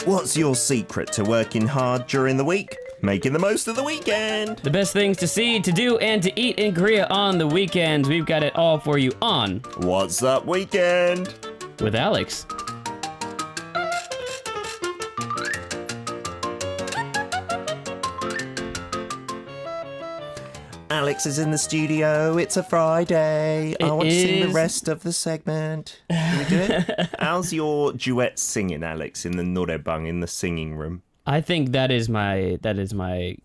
What's your secret to working hard during the week? Making the most of the weekend. The best things to see, to do, and to eat in Korea on the weekends. We've got it all for you on What's Up Weekend with Alex. Alex is in the studio. It's a Friday. I want to sing the rest of the segment. Can we do it? How's your duet singing, Alex, in the norebang, in the singing room? I think that is my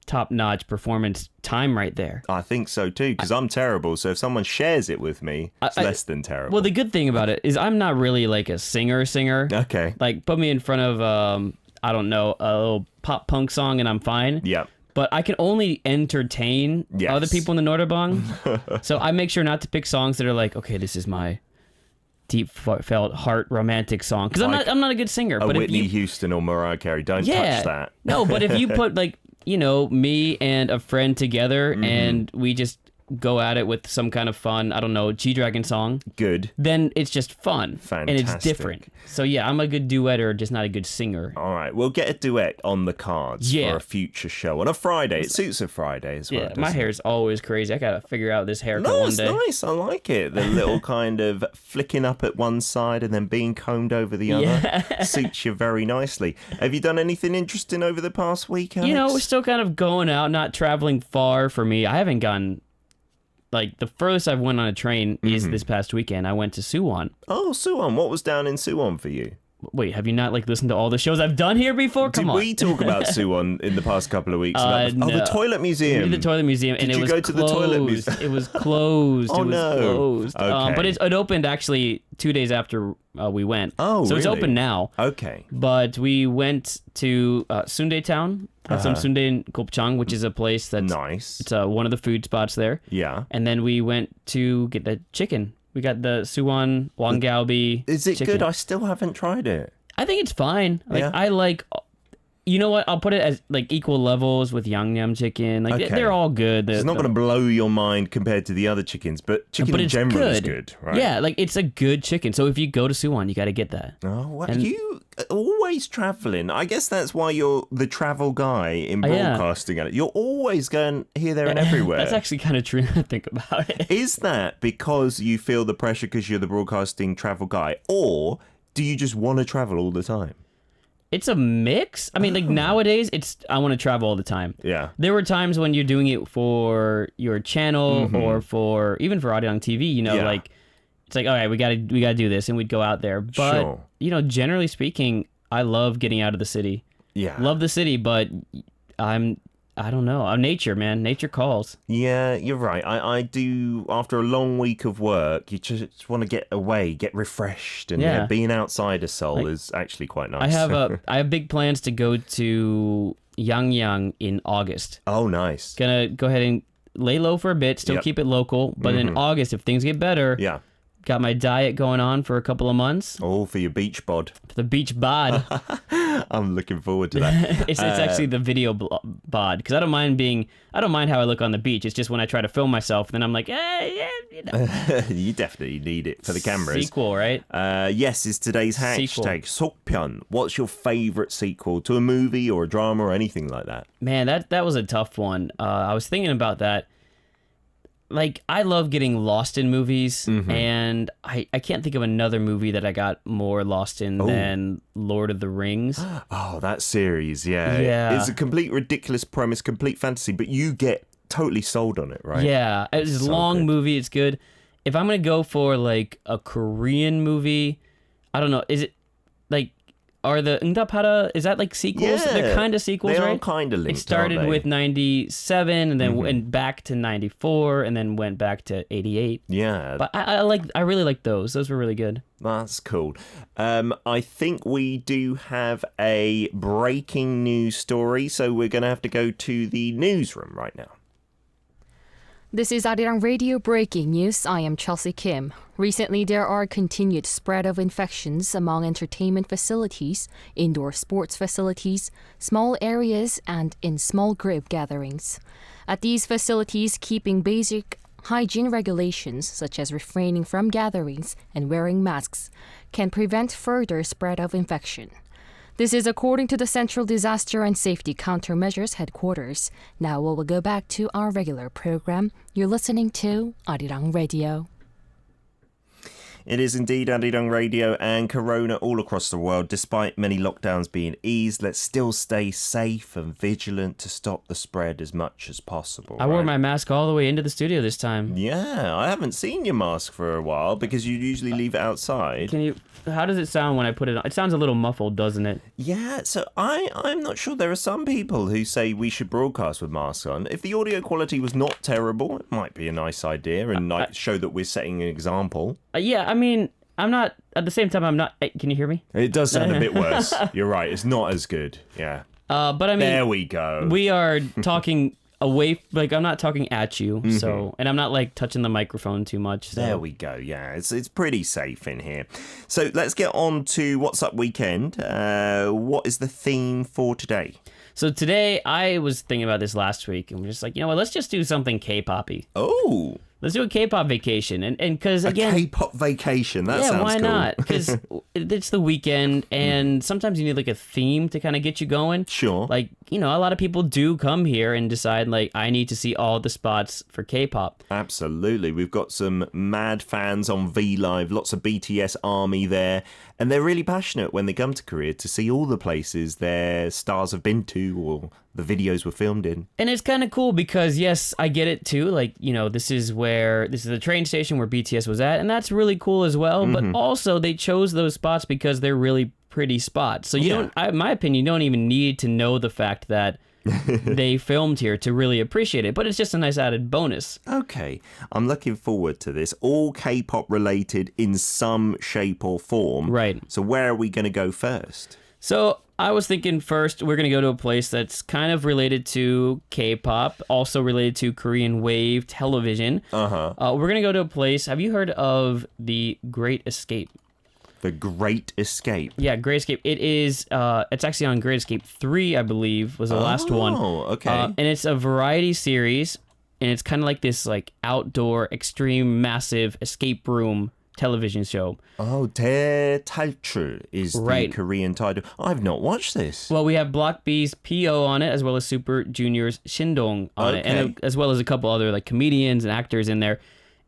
top-notch performance time right there. I think so too, because I'm terrible. So if someone shares it with me, it's less than terrible. Well, the good thing about it is I'm not really like a singer. Okay. Like, put me in front of, I don't know, a little pop punk song and I'm fine. Yeah. But I can only entertain other people in the Norebang. So I make sure not to pick songs that are like, okay, this is my deep felt heart romantic song. Because I'm not a good singer. But Whitney if you, Houston or Mariah Carey, don't touch that. No, but if you put like, me and a friend together and we just go at it with some kind of fun, I don't know, G-Dragon song. Good. Then it's just fun. Fantastic. And it's different. So yeah, I'm a good duetter, just not a good singer. All right, we'll get a duet on the cards for a future show on a Friday. It suits a Friday as well. Yeah, my hair's always crazy. I gotta figure out this haircut one day. Nice. I like it. The little kind of flicking up at one side and then being combed over the other suits you very nicely. Have you done anything interesting over the past week, Alex? We're still kind of going out, not traveling far for me. I haven't gone. Like, the furthest I've went on a train is this past weekend. I went to Suwon. Oh, Suwon. What was down in Suwon for you? Wait, have you not, listened to all the shows I've done here before? Come on. Did we talk about Suwon in the past couple of weeks? No. The Toilet Museum. The Toilet Museum, and it was closed. Did you go to the Toilet Museum? It was closed. Oh, it was closed. Okay. But it opened, actually, 2 days after we went. Oh, so really? it's open now. Okay. But we went to Sundae Town. Had some sundae in Gopchang, which is a place that's nice. It's one of the food spots there. Yeah. And then we went to get the chicken. We got the Suwon Wanggalbi. Is it chicken. good? I still haven't tried it. I think it's fine. I like. You know what? I'll put it as equal levels with Yangnam chicken. They're all good. It's not going to blow your mind compared to the other chickens, but chicken in general is good, right? Yeah, it's a good chicken. So if you go to Suwon, you got to get that. Oh, well, you always traveling. I guess that's why you're the travel guy in broadcasting. You're always going here, there, and everywhere. That's actually kind of true when I think about it. Is that because you feel the pressure because you're the broadcasting travel guy, or do you just want to travel all the time? It's a mix. I mean, nowadays, I want to travel all the time. Yeah. There were times when you're doing it for your channel or even for Arirang TV, it's like, all right, we gotta do this, and we'd go out there. But, generally speaking, I love getting out of the city. Yeah. Love the city, but I don't know. Nature, man. Nature calls. Yeah, you're right. I do, after a long week of work, you just want to get away, get refreshed. And being outside of Seoul is actually quite nice. I have big plans to go to Yangyang in August. Oh, nice. Gonna go ahead and lay low for a bit, still keep it local. But in August, if things get better, got my diet going on for a couple of months. Oh, for your beach bod. For the beach bod. I'm looking forward to that. It's actually the video bod, because I don't mind how I look on the beach. It's just when I try to film myself, then I'm like, You definitely need it for the cameras. Sequel, right? Yes, is today's hashtag. Sokpyeon. What's your favorite sequel to a movie or a drama or anything like that? Man, that was a tough one. I was thinking about that. I love getting lost in movies, and I can't think of another movie that I got more lost in than Lord of the Rings. Oh, that series, yeah. It's a complete ridiculous premise, complete fantasy, but you get totally sold on it, right? Yeah, it's a long movie, it's good. If I'm going to go for, a Korean movie, I don't know, is it, are the 응답하라, is that sequels? Yeah, they're kind of sequels, right? They are kind of linked. It started with 97 and then went back to 94 and then went back to 88. Yeah. But I really like those. Those were really good. That's cool. I think we do have a breaking news story, so we're going to have to go to the newsroom right now. This is Arirang Radio Breaking News. I am Chelsea Kim. Recently, there are continued spread of infections among entertainment facilities, indoor sports facilities, small areas, and in small group gatherings. At these facilities, keeping basic hygiene regulations, such as refraining from gatherings and wearing masks, can prevent further spread of infection. This is according to the Central Disaster and Safety Countermeasures Headquarters. Now we will go back to our regular program. You're listening to Arirang Radio. It is indeed Arirang Radio, and Corona all across the world. Despite many lockdowns being eased, let's still stay safe and vigilant to stop the spread as much as possible. I wore my mask all the way into the studio this time. Yeah, I haven't seen your mask for a while because you usually leave it outside. How does it sound when I put it on? It sounds a little muffled, doesn't it? Yeah, so I'm not sure. There are some people who say we should broadcast with masks on. If the audio quality was not terrible, it might be a nice idea and show that we're setting an example. Yeah, I mean, I'm not, at the same time, I'm not, can you hear me? It does sound a bit worse. You're right, it's not as good. Yeah. But I mean, there we go. We are talking away, like I'm not talking at you, so, and I'm not like touching the microphone too much. So. There we go. Yeah, it's pretty safe in here. So let's get on to What's Up Weekend. What is the theme for today? So today, I was thinking about this last week, and we're just like, you know what, let's just do something K-poppy. Oh. Let's do a K-pop vacation, and because again, a K-pop vacation. That sounds cool. Yeah, why not? Because it's the weekend, and sometimes you need like a theme to kind of get you going. Sure. Like, you know, a lot of people do come here and decide like, I need to see all the spots for K-pop. Absolutely, we've got some mad fans on V Live, lots of BTS army there, and they're really passionate when they come to Korea to see all the places their stars have been to or the videos were filmed in. And it's kind of cool because, yes, I get it too. Like, you know, this is the train station where BTS was at, and that's really cool as well. But also, they chose those spots because they're really pretty spots. So you don't, in my opinion, you don't even need to know the fact that they filmed here to really appreciate it. But it's just a nice added bonus. Okay, I'm looking forward to this. All K-pop related in some shape or form. Right. So where are we going to go first? So I was thinking first we're going to go to a place that's kind of related to K-pop, also related to Korean wave television. We're going to go to a place. Have you heard of The Great Escape? The Great Escape. Yeah, Great Escape. It is. It's actually on Great Escape 3, I believe, was the last one. Oh, okay. And it's a variety series, and it's kind of like this like outdoor, extreme, massive escape room television show. Oh, 대탈출 is the Korean title. I've not watched this. Well, we have Block B's P.O. on it, as well as Super Junior's Shindong on it, and as well as a couple other like comedians and actors in there.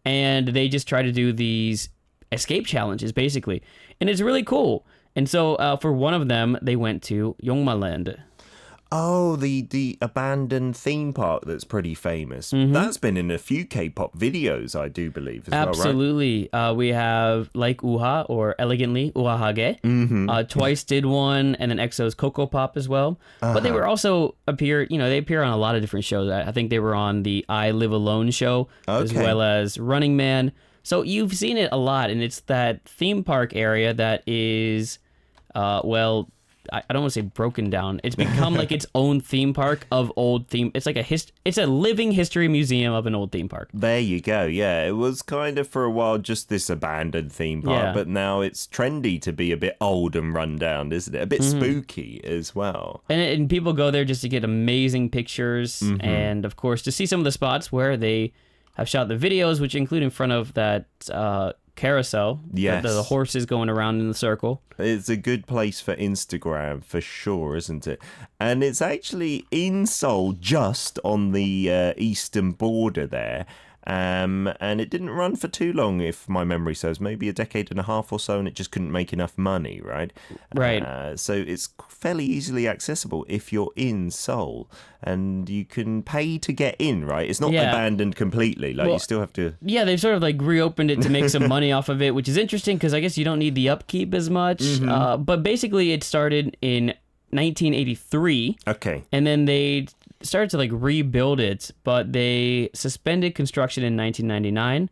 And they just try to do these escape challenges, basically. And it's really cool. And so for one of them, they went to Yongmaland. Oh, the abandoned theme park that's pretty famous. That's been in a few K-pop videos, I do believe, as Absolutely. well, right? We have Like Uha, or elegantly Uhahage. Twice did one, and then EXO's Coco Pop as well. But they were also they appear on a lot of different shows. I think they were on the I Live Alone show, as well as Running Man. So you've seen it a lot, and it's that theme park area that is, I don't want to say broken down. It's become like its own theme park of old theme. It's like it's a living history museum of an old theme park. There you go. Yeah, it was kind of for a while just this abandoned theme park, but now it's trendy to be a bit old and run down, isn't it? A bit spooky as well. And people go there just to get amazing pictures and, of course, to see some of the spots where they have shot the videos, which include in front of that carousel. Yes. The horses going around in the circle. It's a good place for Instagram for sure, isn't it? And it's actually in Seoul, just on the eastern border there. And it didn't run for too long, if my memory serves, maybe a decade and a half or so, and it just couldn't make enough money, right? Right. So it's fairly easily accessible if you're in Seoul, and you can pay to get in, right? It's not abandoned completely, like you still have to... Yeah, they've sort of like reopened it to make some money off of it, which is interesting because I guess you don't need the upkeep as much. But basically it started in 1983. Okay. And then they started to like rebuild it, but they suspended construction in 1999,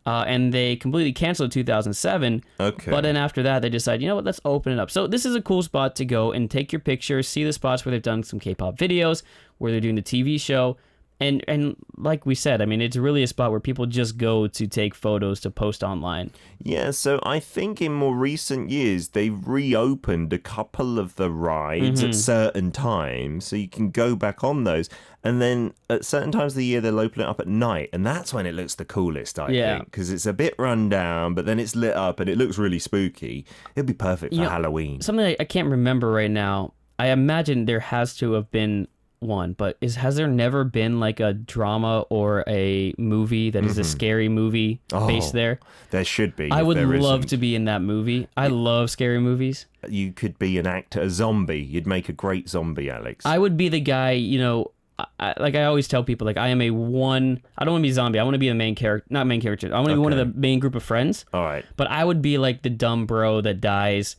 and they completely canceled 2007. Okay. But then after that, they decided, you know what, let's open it up. So this is a cool spot to go and take your pictures, see the spots where they've done some K-pop videos, where they're doing the TV show, And like we said, I mean, it's really a spot where people just go to take photos to post online. Yeah, so I think in more recent years, they've reopened a couple of the rides at certain times, so you can go back on those. And then at certain times of the year, they'll open it up at night, and that's when it looks the coolest, I think, because it's a bit run down, but then it's lit up and it looks really spooky. It'd be perfect for Halloween. Something I can't remember right now. I imagine there has to have been one, but has there never been like a drama or a movie that is a scary movie based there? There should be. I would love to be in that movie. I love scary movies. You could be an actor, a zombie. You'd make a great zombie, Alex. I would be the guy, you know, like I always tell people, like I don't want to be a zombie. I want to be the main character, not main character. I want to be one of the main group of friends. All right. But I would be like the dumb bro that dies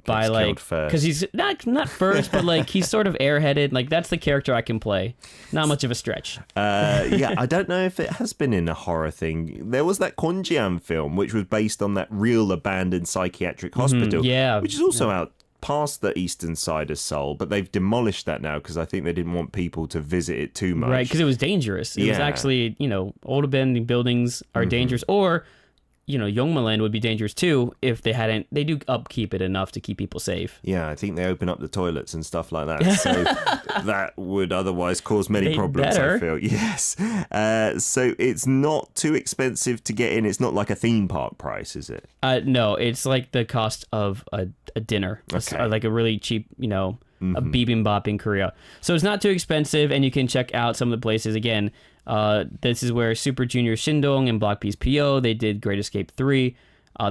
by like, because he's not first, but like he's sort of airheaded. Like that's the character I can play. Not much of a stretch. Yeah, I don't know if it has been in a horror thing. There was that Konjian film, which was based on that real abandoned psychiatric hospital. Yeah, which is also out past the eastern side of Seoul, but they've demolished that now because I think they didn't want people to visit it too much. Right, because it was dangerous. It was actually, you know, old abandoned buildings are dangerous, or you know, Yongmaland would be dangerous too if they do upkeep it enough to keep people safe. Yeah, I think they open up the toilets and stuff like that. So that would otherwise cause many problems, I feel. Yes. So it's not too expensive to get in. It's not like a theme park price, is it? No, it's like the cost of a dinner. Okay. Like a really cheap, you know, a bibimbap in Korea. So it's not too expensive, and you can check out some of the places. Again, this is where Super Junior Shindong and Block B's PO, they did Great Escape 3.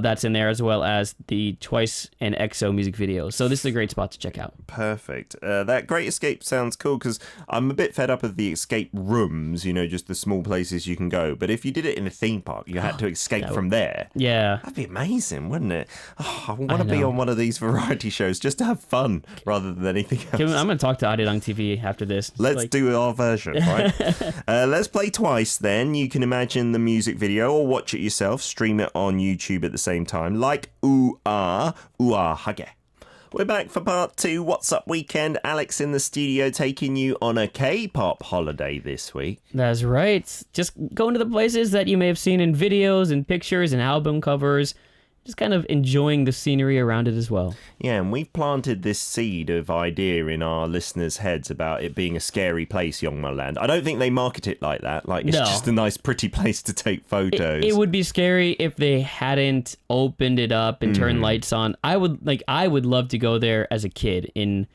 That's in there, as well as the Twice and EXO music video. So this is a great spot to check out. Perfect. That Great Escape sounds cool because I'm a bit fed up of the escape rooms, you know, just the small places you can go. But if you did it in a theme park, you had to escape from there. Yeah. That'd be amazing, wouldn't it? Oh, I want to be on one of these variety shows just to have fun rather than anything else. I'm going to talk to Arirang TV after this. Let's do our version, right? Let's play Twice then. You can imagine the music video or watch it yourself. Stream it on YouTube at the same time, like Ua Hage. We're back for part 2. What's Up Weekend? Alex in the studio taking you on a K-pop holiday this week. That's right. Just going to the places that you may have seen in videos and pictures and album covers. Just kind of enjoying the scenery around it as well. Yeah, and we've planted this seed of idea in our listeners' heads about it being a scary place, Yongmaland. I don't think they market it like that. Like, it's just a nice, pretty place to take photos. It would be scary if they hadn't opened it up and turned lights on. I would love to go there as a kid in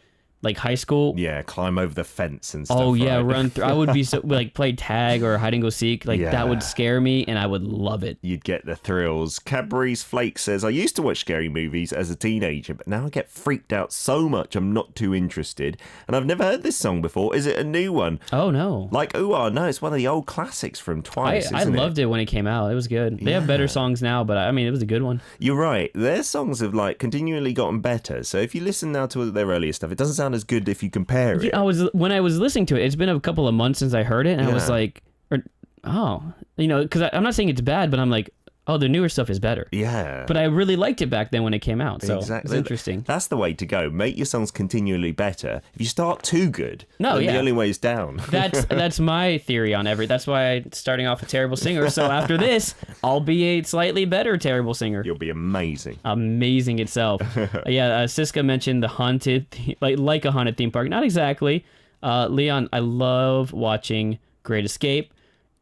like high school. Yeah, climb over the fence and stuff. Oh yeah, right? run through. I would be so like play tag or hide and go seek. Like that would scare me, and I would love it. You'd get the thrills. Cadbury's Flake says, I used to watch scary movies as a teenager, but now I get freaked out so much I'm not too interested. And I've never heard this song before. Is it a new one? Oh no. Like no, it's one of the old classics from Twice. I loved it when it came out. It was good. They have better songs now, but I mean it was a good one. You're right. Their songs have like continually gotten better. So if you listen now to their earlier stuff, it doesn't sound as good if you compare it. When I was listening to it, it's been a couple of months since I heard it, and I was like, because I'm not saying it's bad, but I'm like, oh, the newer stuff is better. Yeah. But I really liked it back then when it came out, so exactly. It's interesting. That's the way to go. Make your songs continually better. If you start too good, the only way is down. That's my theory on That's why I'm starting off a terrible singer, so after this, I'll be a slightly better terrible singer. You'll be amazing. Amazing itself. Siska mentioned the haunted, like a haunted theme park. Not exactly. Leon, I love watching Great Escape,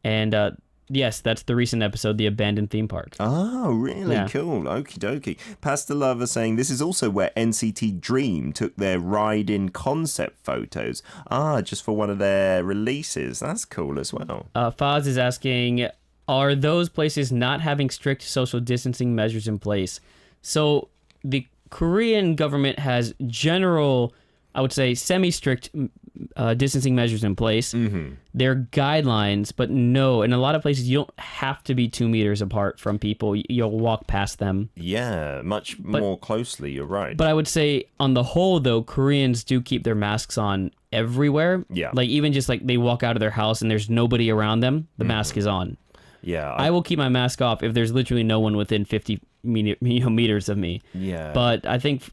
and yes, that's the recent episode, The Abandoned Theme Park. Oh, really? Yeah. Cool. Okie dokie. Pastor Lover saying this is also where NCT Dream took their ride-in concept photos. Just for one of their releases. That's cool as well. Faz is asking, are those places not having strict social distancing measures in place? So the Korean government has general, I would say, semi-strict distancing measures in place. They're guidelines, but no, in a lot of places you don't have to be 2 meters apart from people. You'll walk past them. Yeah, much more closely, you're right. But I would say on the whole, though, Koreans do keep their masks on everywhere. Yeah. Like even just like they walk out of their house and there's nobody around them, the mask is on. Yeah. I will keep my mask off if there's literally no one within 50 meters of me. Yeah. But I think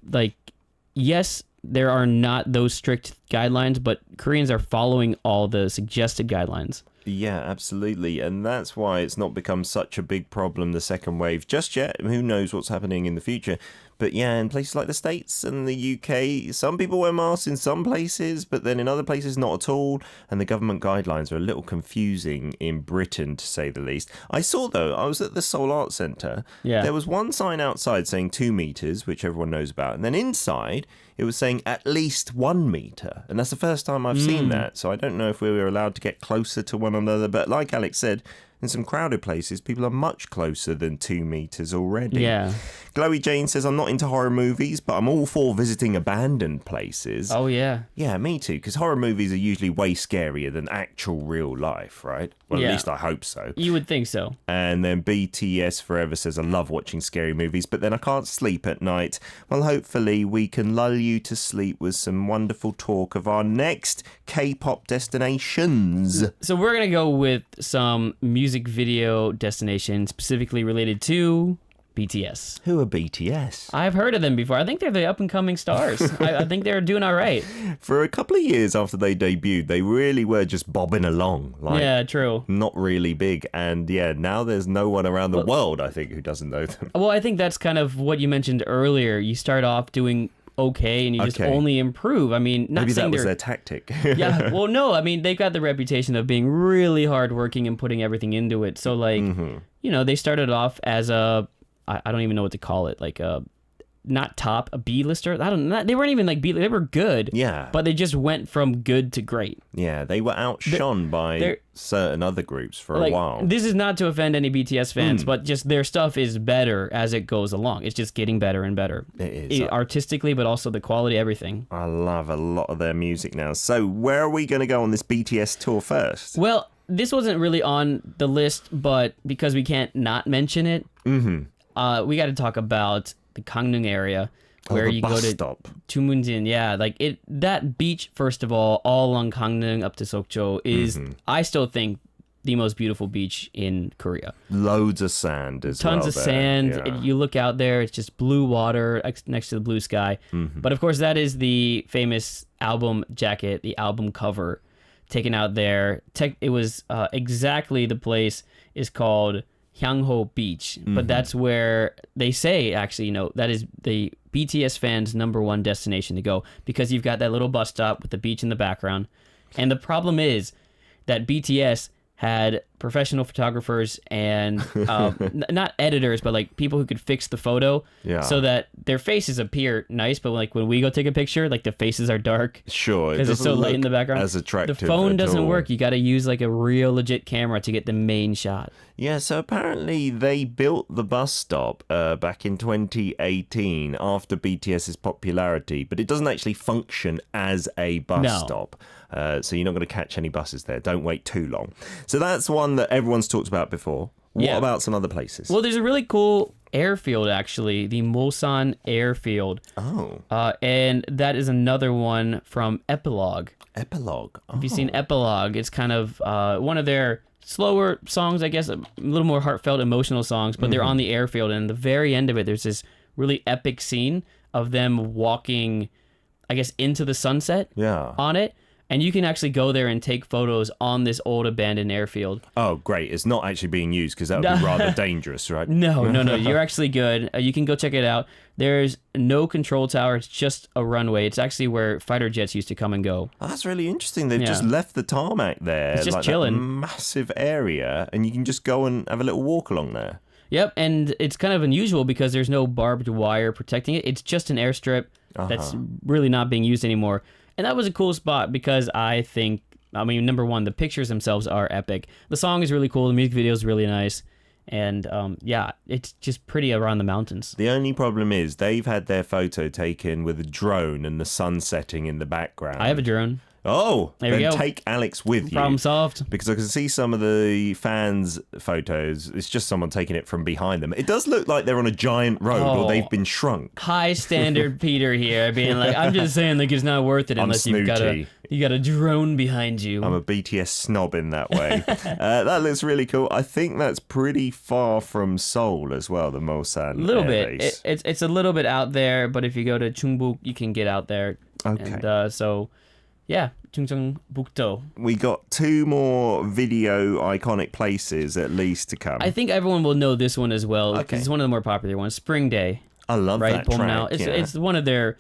yes, there are not those strict guidelines, but Koreans are following all the suggested guidelines. Yeah, absolutely. And that's why it's not become such a big problem, the second wave, just yet. Who knows what's happening in the future. But yeah, in places like the States and the UK, some people wear masks in some places, but then in other places, not at all. And the government guidelines are a little confusing in Britain, to say the least. I saw, though, I was at the Seoul Arts Centre. Yeah. There was one sign outside saying 2 meters, which everyone knows about. And then inside, it was saying at least 1 meter. And that's the first time I've seen that. So I don't know if we were allowed to get closer to one another. But like Alex said, in some crowded places, people are much closer than 2 meters already. Yeah. Glowy Jane says, I'm not into horror movies, but I'm all for visiting abandoned places. Oh, yeah. Yeah, me too, because horror movies are usually way scarier than actual real life, right? Well, Yeah. at least I hope so. You would think so. And then BTS Forever says, I love watching scary movies, but then I can't sleep at night. Well, hopefully we can lull you to sleep with some wonderful talk of our next K-pop destinations. So we're going to go with some music video destinations specifically related to BTS. Who are BTS? I've heard of them before. I think they're the up-and-coming stars. I think they're doing all right. For a couple of years after they debuted, they really were just bobbing along. Like, Yeah, true. not really big. And yeah, now there's no one around the world, I think, who doesn't know them. Well, I think that's kind of what you mentioned earlier. You start off doing okay and you just Okay. only improve. I mean, not Maybe saying that was they're... their tactic. Yeah, well, no, I mean, they've got the reputation of being really hardworking and putting everything into it. So, like, you know, they started off as a, I don't even know what to call it, like a, not top, a B-lister. I don't know. They weren't even like B, they were good. Yeah. But they just went from good to great. Yeah, they were outshone by they're- certain other groups for Like, a while. this is not to offend any BTS fans, but just their stuff is better as it goes along. It's just getting better and better. It is. Artistically, but also the quality, everything. I love a lot of their music now. So where are we going to go on this BTS tour first? Well, this wasn't really on the list, but because we can't not mention it, we got to talk about the Gangneung area where the you bus go to stop. Tumunjin. Yeah, like it. That beach, first of all along Gangneung up to Sokcho, is I still think the most beautiful beach in Korea. Loads of sand as well. Tons of there. sand. Yeah. You look out there, it's just blue water next to the blue sky. But of course, that is the famous album jacket, the album cover taken out there. It was exactly the place is called Hyangho Beach, but that's where they say, actually, you know, that is the BTS fans' #1 destination to go because you've got that little bus stop with the beach in the background. And the problem is that BTS had professional photographers and not editors, but like people who could fix the photo so that their faces appear nice, but like when we go take a picture, like the faces are dark. Sure, it Because it's so doesn't light in look the background. as attractive. The phone at doesn't all. work. You got to use like a real legit camera to get the main shot. Yeah, so apparently they built the bus stop back in 2018 after BTS's popularity, but it doesn't actually function as a bus No. stop. So you're not going to catch any buses there. Don't wait too long. So that's one that everyone's talked about before. What Yeah. about some other places? Well, there's a really cool airfield, actually, the Mulsan Airfield. Oh, And that is another one from Epilogue. Epilogue. Oh. Have you seen Epilogue? It's kind of one of their slower songs, I guess, a little more heartfelt, emotional songs, but they're on the airfield. And at the very end of it, there's this really epic scene of them walking, I guess, into the sunset Yeah. on it. And you can actually go there and take photos on this old abandoned airfield. Oh, great. It's not actually being used because that would be rather dangerous, right? No. You're actually good. You can go check it out. There's no control tower. It's just a runway. It's actually where fighter jets used to come and go. Oh, that's really interesting. They've Yeah. just left the tarmac there. It's just like chilling. That massive area, and you can just go and have a little walk along there. Yep, and it's kind of unusual because there's no barbed wire protecting it. It's just an airstrip that's really not being used anymore. And that was a cool spot because I mean, #1, the pictures themselves are epic. The song is really cool. The music video is really nice. And yeah, it's just pretty around the mountains. The only problem is they've had their photo taken with a drone and the sun setting in the background. I have a drone. Oh, There we then go. take Alex with you. Problem solved. Because I can see some of the fans' photos. It's just someone taking it from behind them. It does look like they're on a giant road or Oh. they've been shrunk. High standard Peter here, being like, I'm just saying, like, it's not worth it unless you've got snooty. you got a drone behind you. I'm a BTS snob in that way. That looks really cool. I think that's pretty far from Seoul as well, the Mulsan A little Air bit. Base. It's a little bit out there, but if you go to Chungbuk, you can get out there. Okay. And so, yeah, Chungcheongbuk-do. We got 2 more video iconic places at least to come. I think everyone will know this one as well, because Okay. it's one of the more popular ones. Spring Day, I love right? that track. It's one of their...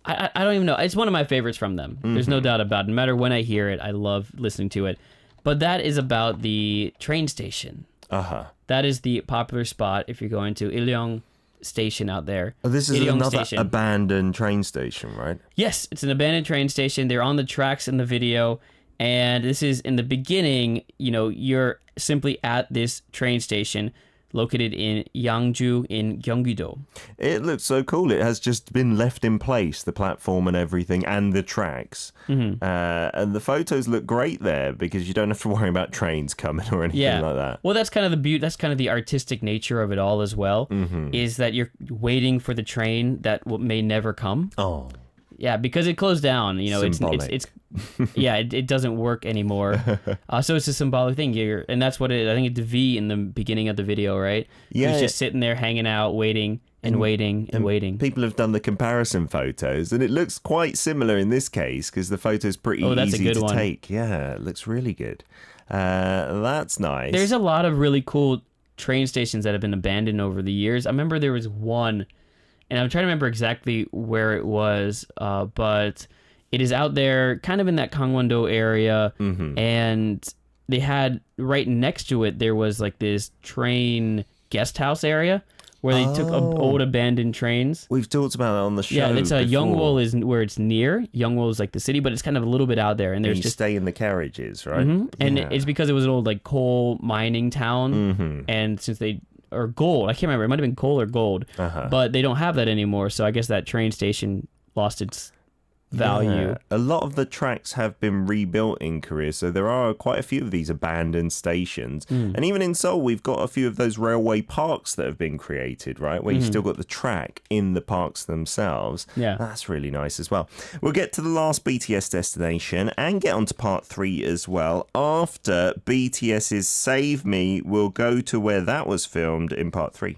I don't even know. It's one of my favorites from them. There's no doubt about it. No matter when I hear it, I love listening to it. But that is about the train station. Uh-huh. That is the popular spot if you're going to Ilyong Station out there. Oh, this is Ilyong another Station. abandoned train station, right? Yes, it's an abandoned train station. They're on the tracks in the video. And this is in the beginning, you're simply at this train station located in Yangju in Gyeonggi-do. It looks so cool. It has just been left in place, the platform and everything, and the tracks. Mm-hmm. And the photos look great there because you don't have to worry about trains coming or anything like that. Well, that's kind of the beauty. That's kind of the artistic nature of it all as well. Mm-hmm. Is that you're waiting for the train that may never come. Oh, Yeah, because it closed down. Symbolic. It's it doesn't work anymore. So it's a symbolic thing. And that's what it is. I think it's V in the beginning of the video, right? Yeah. He's just sitting there hanging out, waiting and waiting and waiting. people have done the comparison photos, and it looks quite similar in this case because the photo's pretty that's a easy good to one. take. Yeah, it looks really good. That's nice. There's a lot of really cool train stations that have been abandoned over the years. I remember there was one, and I'm trying to remember exactly where it was, but it is out there kind of in that Gangwon-do area, and they had right next to it, there was like this train guest house area where they took old abandoned trains. We've talked about that on the show. Yeah, it's before. Yeongwol is where it's near. Yeongwol is like the city, but it's kind of a little bit out there, and there's You just stay in the carriages, right? and Yeah. it's because it was an old like coal mining town, and since or gold, I can't remember, it might have been coal or gold, but they don't have that anymore. So I guess that train station lost its value. Yeah. A lot of the tracks have been rebuilt in Korea, so there are quite a few of these abandoned stations. And even in Seoul, we've got a few of those railway parks that have been created, right? Where you still got the track in the parks themselves. Yeah. That's really nice as well. We'll get to the last BTS destination and get on to part 3 as well. After BTS's Save Me, we'll go to where that was filmed in part 3.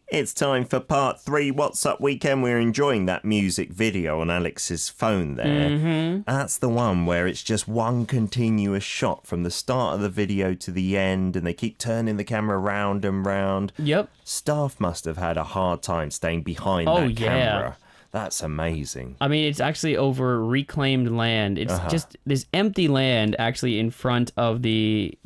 It's time for part 3. What's Up Weekend? We're enjoying that music video on Alex's phone there. That's the one where it's just one continuous shot from the start of the video to the end, and they keep turning the camera round and round. Yep. Staff must have had a hard time staying behind that camera. That's amazing. I mean, it's actually over reclaimed land. It's just this empty land actually in front of the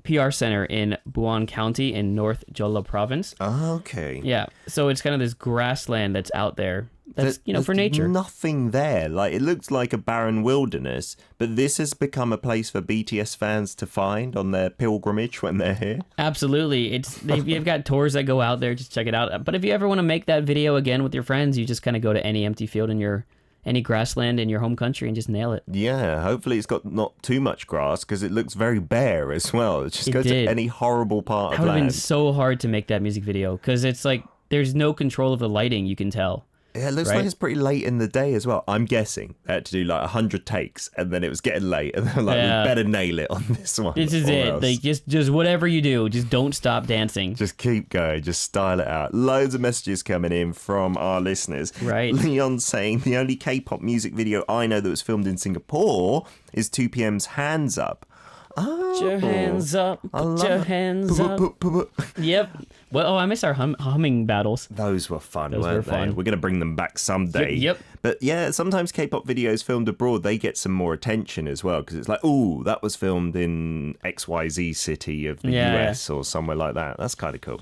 PR center in Buon County in North Jeolla Province. Okay. Yeah, so it's kind of this grassland that's out there. That's, for nature. Nothing there. Like, it looks like a barren wilderness, but this has become a place for BTS fans to find on their pilgrimage when they're here. Absolutely. You've got tours that go out there, just check it out. But if you ever want to make that video again with your friends, you just kind of go to any empty field in any grassland in your home country and just nail it. Yeah, hopefully it's got not too much grass because it looks very bare as well. Just go to any horrible part It of would have been land. so hard to make that music video because it's like there's no control of the lighting, you can tell. Yeah, it looks right? like it's pretty late in the day as well. I'm guessing they had to do like 100 takes and then it was getting late and they're like, we better nail it on this one. This is or it. else. Like just whatever you do, just don't stop dancing. Just keep going, just style it out. Loads of messages coming in from our listeners. Right. Leon saying, the only K-pop music video I know that was filmed in Singapore is 2PM's Hands Up. Put your hands up. Put your hands up. Yep. Well, I miss our humming battles. Those were fun, Those weren't were they? fun. We're going to bring them back someday. Yep. But yeah, sometimes K-pop videos filmed abroad, they get some more attention as well because it's like, ooh, that was filmed in XYZ city of the US or somewhere like that. That's kind of cool.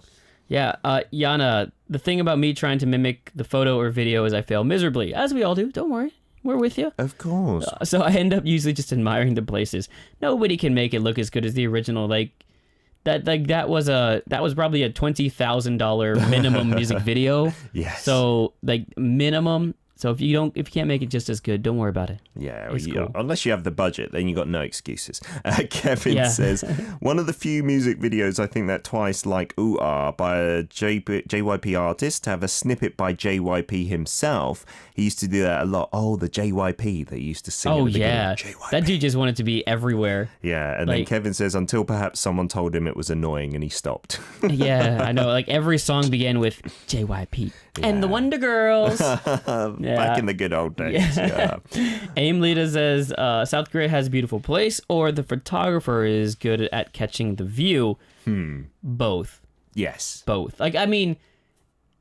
Yeah, Yana, the thing about me trying to mimic the photo or video is I fail miserably, as we all do. Don't worry. We're with you. Of course. So I end up usually just admiring the places. Nobody can make it look as good as the original. That was probably a $20,000 minimum music video. Yes. So minimum. So if you can't make it just as good, don't worry about it. Yeah, It's cool. unless you have the budget, then you got no excuses. Kevin Yeah. says, one of the few music videos I think that twice like Ooh Ah by a JYP artist to have a snippet by JYP himself. He used to do that a lot. Oh, the JYP that used to sing. at Oh the beginning. yeah, JYP. that dude just wanted to be everywhere. Yeah, and then Like- Kevin says, until perhaps someone told him it was annoying and he stopped. Yeah, I know. Like every song began with JYP and the Wonder Girls. Back in the good old days. Yeah. Aim Lita says South Korea has a beautiful place, or the photographer is good at catching the view. Both. Yes. Both. Like, I mean,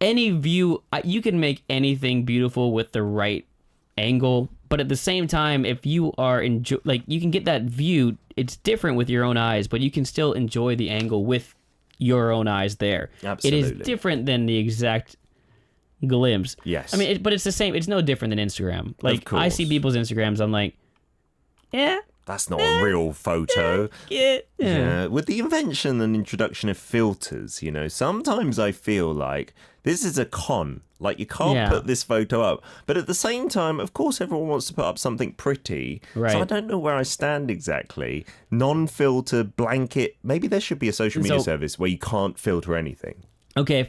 any view, you can make anything beautiful with the right angle, but at the same time, if you are you can get that view, it's different with your own eyes, but you can still enjoy the angle with your own eyes there. Absolutely. It is different than the exact glimpse. Yes. I mean, but it's the same. It's no different than Instagram. Like, I see people's Instagrams, I'm like, yeah. That's not a real photo. Yeah. With the invention and introduction of filters, sometimes I feel like this is a con. Like, you can't put this photo up. But at the same time, of course, everyone wants to put up something pretty. Right. So I don't know where I stand exactly. Non-filter blanket. Maybe there should be a social media service where you can't filter anything. Okay,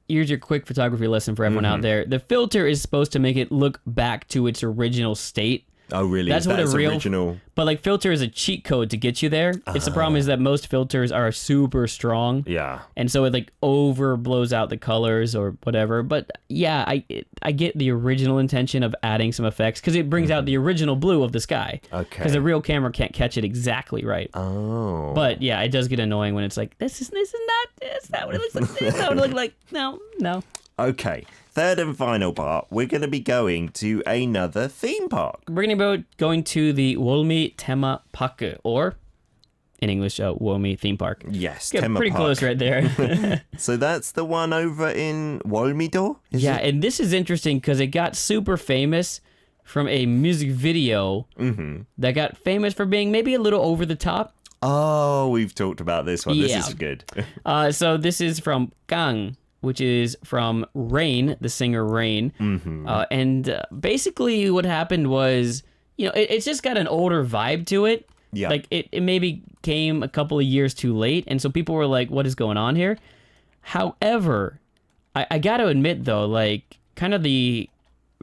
here's your quick photography lesson for everyone out there. The filter is supposed to make it look back to its original state. Oh, really? That's what a real original. But like, filter is a cheat code to get you there. It's the problem is that most filters are super strong. Yeah. And so it like over blows out the colors or whatever. But yeah, I get the original intention of adding some effects because it brings out the original blue of the sky. Okay. Because a real camera can't catch it exactly right. Oh. But yeah, it does get annoying when it's like, this is not what it looks like. This is not what it looks like. No. Okay. Third and final part, we're going to be going to another theme park. We're going to be going to the Wolmi Tema Park, or in English, Wolmi Theme Park. Yes, Get Tema pretty Park. close right there. So that's the one over in Wolmido? Yeah, and this is interesting because it got super famous from a music video that got famous for being maybe a little over the top. Oh, we've talked about this one. Yeah. This is good. So this is from Gang, which is from Rain, the singer Rain. And basically what happened was, it's just got an older vibe to it. Yeah. Like, it maybe came a couple of years too late, and so people were like, what is going on here? However, I got to admit, though, like, kind of the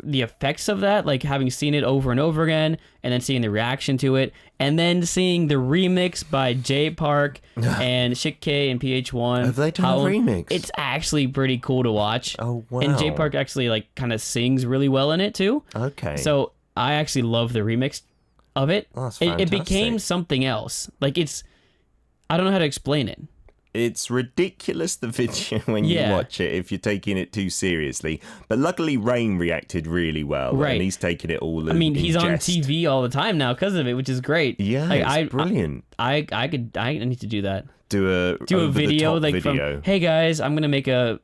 effects of that, like having seen it over and over again, and then seeing the reaction to it, and then seeing the remix by J Park and Shik K and PH1. Have they done a remix? It's actually pretty cool to watch. Oh, wow. And J Park actually like kind of sings really well in it too. Okay. So I actually love the remix of it. That's It became fantastic. something else. Like, I don't know how to explain it. It's ridiculous, the video, when you Yeah. watch it, if you're taking it too seriously. But luckily, Rain reacted really well. Right. And he's taking it all in I mean, he's on jest. TV all the time now because of it, which is great. Yeah, Like, it's brilliant. I need to do that. Do a Video over-the-top like video from, hey guys, I'm gonna make a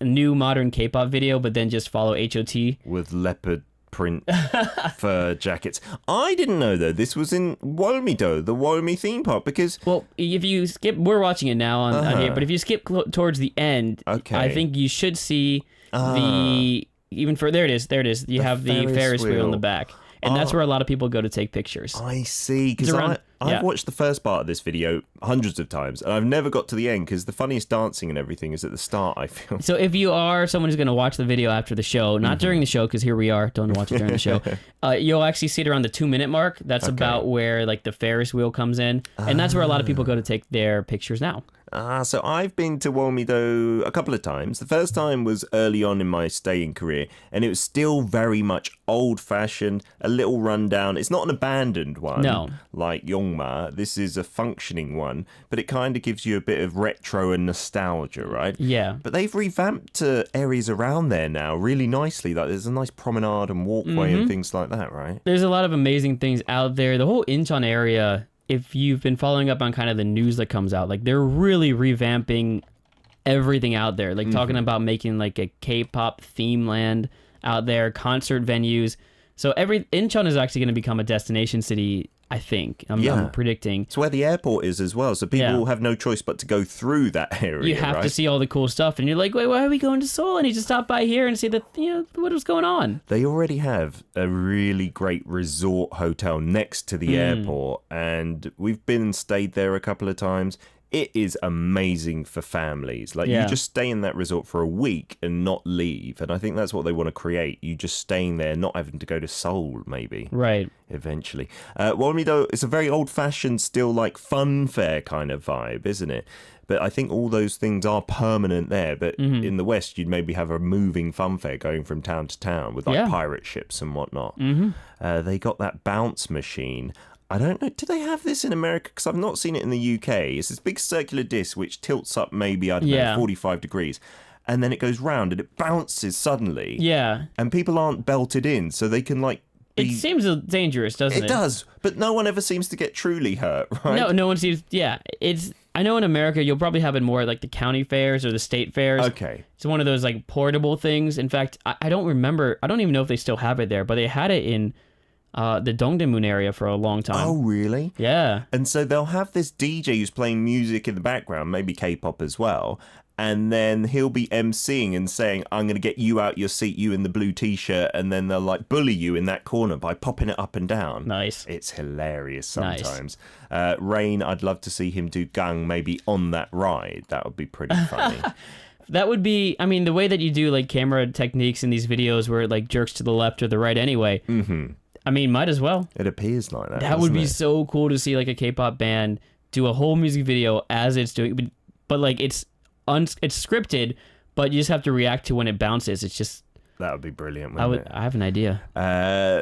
new modern K-pop video, but then just follow HOT. with leopard print fur jackets. I didn't know, though, this was in Wolmido, the Wolmi theme park, because... Well, if you skip, we're watching it now on here, but if you skip towards the end, Okay. I think you should see there it is. You have the Ferris wheel in the wheel. back. And that's where a lot of people go to take pictures. I see, because It's around- I've yeah. watched the first part of this video hundreds of times, and I've never got to the end, because the funniest dancing and everything is at the start, I feel. So if you are someone who's going to watch the video after the show, not during the show, because here we are, don't watch it during the show, you'll actually see it around the 2-minute mark. That's about where like the Ferris wheel comes in, and that's where a lot of people go to take their pictures now. So I've been to Wolmido a couple of times. The first time was early on in my staying career, and it was still very much old-fashioned, a little rundown. It's not an abandoned one, No. like Yongma. This is a functioning one, but it kind of gives you a bit of retro and nostalgia, right? Yeah. But they've revamped areas around there now really nicely. Like, there's a nice promenade and walkway and things like that, right? There's a lot of amazing things out there. The whole Incheon area, if you've been following up on kind of the news that comes out, like they're really revamping everything out there. Like talking about making like a K-pop theme land out there, concert venues. So Incheon is actually going to become a destination city, I think. I'm predicting. It's where the airport is as well, so people have no choice but to go through that area. You have right? to see all the cool stuff, and you're like, wait, why are we going to Seoul? I need to stop by here and see what was going on. They already have a really great resort hotel next to the airport, and we've been and stayed there a couple of times. It is amazing for families. Like Yeah. you just stay in that resort for a week and not leave. And I think that's what they want to create. You just staying there, not having to go to Seoul, maybe. Right. Eventually. Wolmido, it's a very old-fashioned, still like fun fair kind of vibe, isn't it? But I think all those things are permanent there. But in the West, you'd maybe have a moving fun fair going from town to town with like Yeah. pirate ships and whatnot. They got that bounce machine. I don't know. Do they have this in America? Because I've not seen it in the UK. It's this big circular disc which tilts up maybe, I don't know, Yeah. 45 degrees. And then it goes round and it bounces suddenly. Yeah. And people aren't belted in, so they can like It seems dangerous, doesn't it? It does, but no one ever seems to get truly hurt, right? No one seems. Yeah, it's. I know in America you'll probably have it more at, like the county fairs or the state fairs. Okay. It's one of those like portable things. In fact, I don't remember. I don't even know if they still have it there, but they had it in the Dongdaemun area for a long time. Oh, really? Yeah. And so they'll have this DJ who's playing music in the background, maybe K-pop as well. And then he'll be emceeing and saying, I'm going to get you out your seat, you in the blue t-shirt. And then they'll like bully you in that corner by popping it up and down. Nice. It's hilarious Nice. sometimes. Rain, I'd love to see him do gang maybe on that ride. That would be pretty funny. That would be. I mean, the way that you do like camera techniques in these videos where it like jerks to the left or the right anyway. Mm-hmm. I mean, might as well. It appears like that. That would be doesn't it? so cool to see like a K-pop band do a whole music video as it's doing, but like it's scripted, but you just have to react to when it bounces. It's just That would be brilliant, wouldn't it? I have an idea.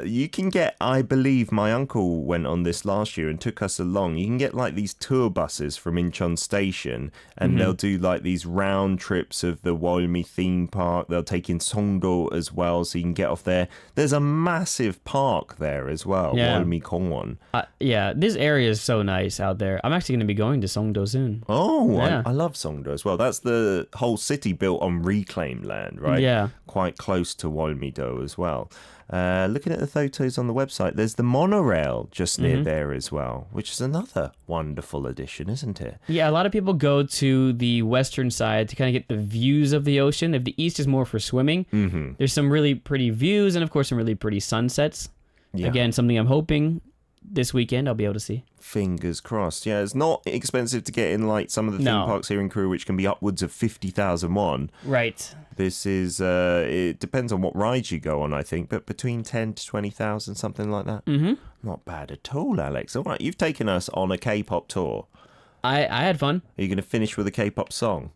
You can get, I believe my uncle went on this last year and took us along. You can get like these tour buses from Incheon Station and they'll do like these round trips of the Wolmi theme park. They'll take in Songdo as well, so you can get off there. There's a massive park there as well, Yeah. Wolmi Kongwon. Yeah, this area is so nice out there. I'm actually going to be going to Songdo soon. Oh, Yeah. I love Songdo as well. That's the whole city built on reclaimed land, right? Yeah. Quite close to Wolmi-do as well. Looking at the photos on the website, there's the monorail just near there as well, which is another wonderful addition, isn't it? Yeah, a lot of people go to the western side to kind of get the views of the ocean. If the east is more for swimming, there's some really pretty views and, of course, some really pretty sunsets. Yeah. Again, something I'm hoping this weekend I'll be able to see. Fingers crossed. Yeah, it's not expensive to get in like some of the theme No. parks here in Korea, which can be upwards of 50,000 won. Right. This is, it depends on what rides you go on, I think, but between 10 to 20,000, something like that. Mm-hmm. Not bad at all, Alex. All right, you've taken us on a K-pop tour. I had fun. Are you going to finish with a K-pop song?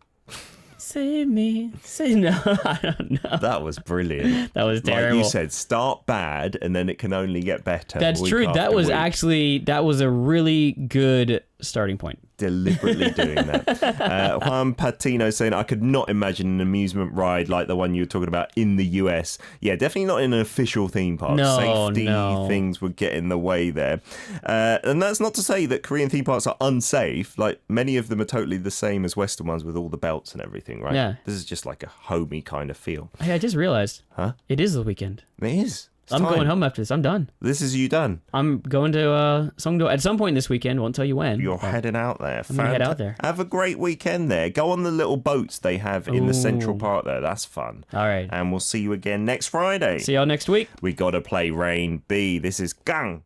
Save me. Say no. I don't know. That was brilliant. That was Like terrible. you said, start bad and then it can only get better. That's week true. after That was week. that was a really good starting point. Deliberately doing that. Juan Patino saying, I could not imagine an amusement ride like the one you were talking about in the US. Yeah, definitely not in an official theme park. No, Safety no. things would get in the way there. And that's not to say that Korean theme parks are unsafe. Like, many of them are totally the same as Western ones with all the belts and everything, right? Yeah. This is just like a homey kind of feel. Hey, I just realized. Huh? It is the weekend. It is. It's I'm time. going home after this. I'm done. This is you done. I'm going to Songdo at some point this weekend. Won't tell you when. You're but heading out there. I'm gonna head out there. Have a great weekend there. Go on the little boats they have in the Central Ooh. Park there. That's fun. All right. And we'll see you again next Friday. See y'all next week. We gotta play Rain B. This is Gang.